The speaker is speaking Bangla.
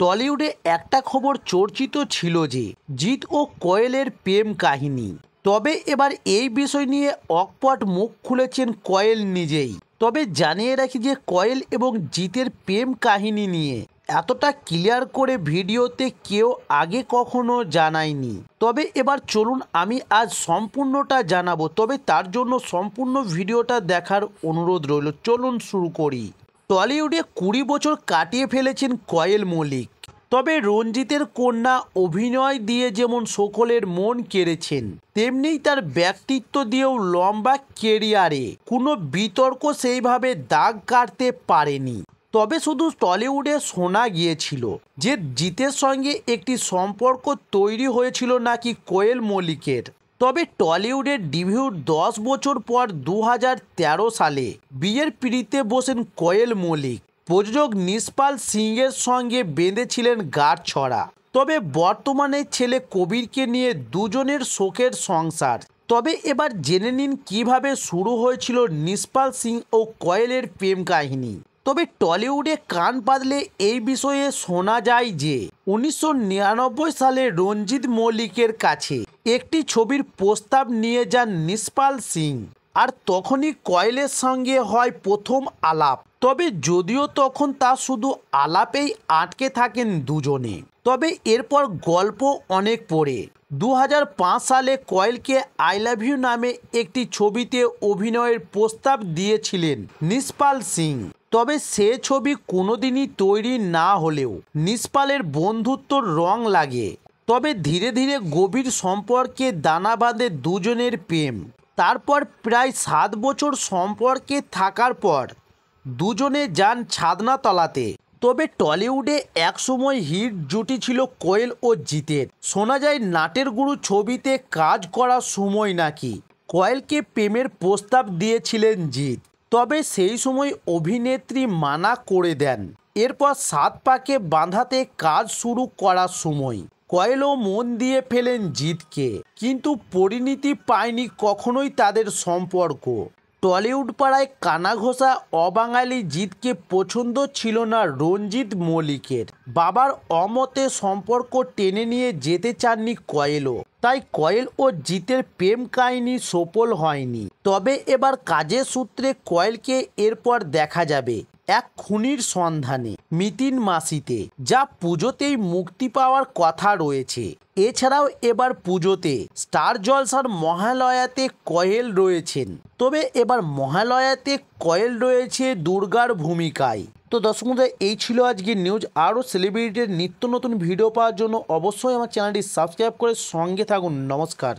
টলিউডে একটা খবর চর্চিত ছিল যে জিৎ ও কোয়েলের প্রেম কাহিনী। তবে এবার এই বিষয় নিয়ে অকপট মুখ খুলেছেন কোয়েল নিজেই। তবে জানিয়ে রাখি যে কোয়েল এবং জিতের প্রেম কাহিনী নিয়ে এতটা ক্লিয়ার করে ভিডিওতে কেউ আগে কখনো জানায়নি। তবে এবার চলুন আমি আজ সম্পূর্ণটা জানাবো, তবে তার জন্য সম্পূর্ণ ভিডিওটা দেখার অনুরোধ রইল। চলুন শুরু করি। টলিউডে 20 বছর কাটিয়ে ফেলেছেন কোয়েল মল্লিক। তবে রঞ্জিতের কন্যা অভিনয় দিয়ে যেমন সকলের মন কেড়েছেন, তেমনি তার ব্যক্তিত্ব দিয়েও লম্বা কেরিয়ারে কোনো বিতর্ক সেইভাবে দাগ কাটতে পারেনি। তবে শুধু টলিউডে শোনা গিয়েছিল যে জিতের সঙ্গে একটি সম্পর্ক তৈরি হয়েছিল নাকি কোয়েল মল্লিকের। তবে টলিউডের ডেবিউর 10 বছর পর 2013 সালে বিয়ের পিঁড়িতে বসেন কোয়েল মল্লিক। প্রযোজক নিসপাল সিংয়ের সঙ্গে বেঁধেছিলেন গাঁটছড়া। তবে বর্তমানে ছেলে কবিরকে নিয়ে দুজনের শোকের সংসার। তবে এবার জেনে নিন কিভাবে শুরু হয়েছিল নিসপাল সিং ও কোয়েলের প্রেম কাহিনী। তবে টলিউডে কান পাতলে এই বিষয়ে শোনা যায় যে 1999 সালে রঞ্জিত মল্লিকের কাছে একটি ছবির প্রস্তাব নিয়ে যান নিসপাল সিং, আর তখনই কোয়েলের সঙ্গে হয় প্রথম আলাপ। তবে যদিও তখন তা শুধু আলাপেই আটকে থাকেন দুজনে। তবে এরপর গল্প অনেক পড়ে 2005 সালে কোয়েলকে আই লাভ ইউ নামে একটি ছবিতে অভিনয়ের প্রস্তাব দিয়েছিলেন নিসপাল সিং। তবে সে ছবি কোনোদিনই তৈরি না হলেও নিসপালের বন্ধুত্বর রং লাগে। তবে ধীরে ধীরে গভীর সম্পর্কে দানা বাঁধে দুজনের প্রেম। তারপর প্রায় 7 বছর সম্পর্কে থাকার পর দুজনে যান ছাদনাতলাতে। তবে টলিউডে একসময় হিট জুটি ছিল কোয়েল ও জিতের। শোনা যায় নাটের গুরু ছবিতে কাজ করার সময় নাকি কোয়েলকে প্রেমের প্রস্তাব দিয়েছিলেন জিৎ। তবে সেই সময় অভিনেত্রী মানা করে দেন। এরপর 7 পাকে বাঁধাতে কাজ শুরু করার সময় কোয়েলও মন দিয়ে ফেলেন জিৎকে, কিন্তু পরিণতি পায়নি কখনোই তাদের সম্পর্ক। টলিউড পাড়ায় কানাঘোষা অবাঙালি জিৎকে পছন্দ ছিল না রঞ্জিত মল্লিকের। বাবার অমতে সম্পর্ক টেনে নিয়ে যেতে চাননি কোয়েলও, তাই কোয়েল ও জিতের প্রেম কাহিনী সফল হয়নি। তবে এবার কাজের সূত্রে কোয়েলকে এরপর দেখা যাবে এক খুনির সন্ধানে মিতিন মাসিতে, যা পুজোতেই মুক্তি পাওয়ার কথা রয়েছে। এছাড়াও এবার পুজোতে স্টার জলসার মহালয়াতে কোয়েল রয়েছেন। তবে এবার মহালয়াতে কোয়েল রয়েছে দুর্গার ভূমিকায়। তো দর্শক বন্ধুরা, এই ছিল আজকের নিউজ। আরও সেলিব্রিটির নিত্য নতুন ভিডিও পাওয়ার জন্য অবশ্যই আমার চ্যানেলটি সাবস্ক্রাইব করে সঙ্গে থাকুন। নমস্কার।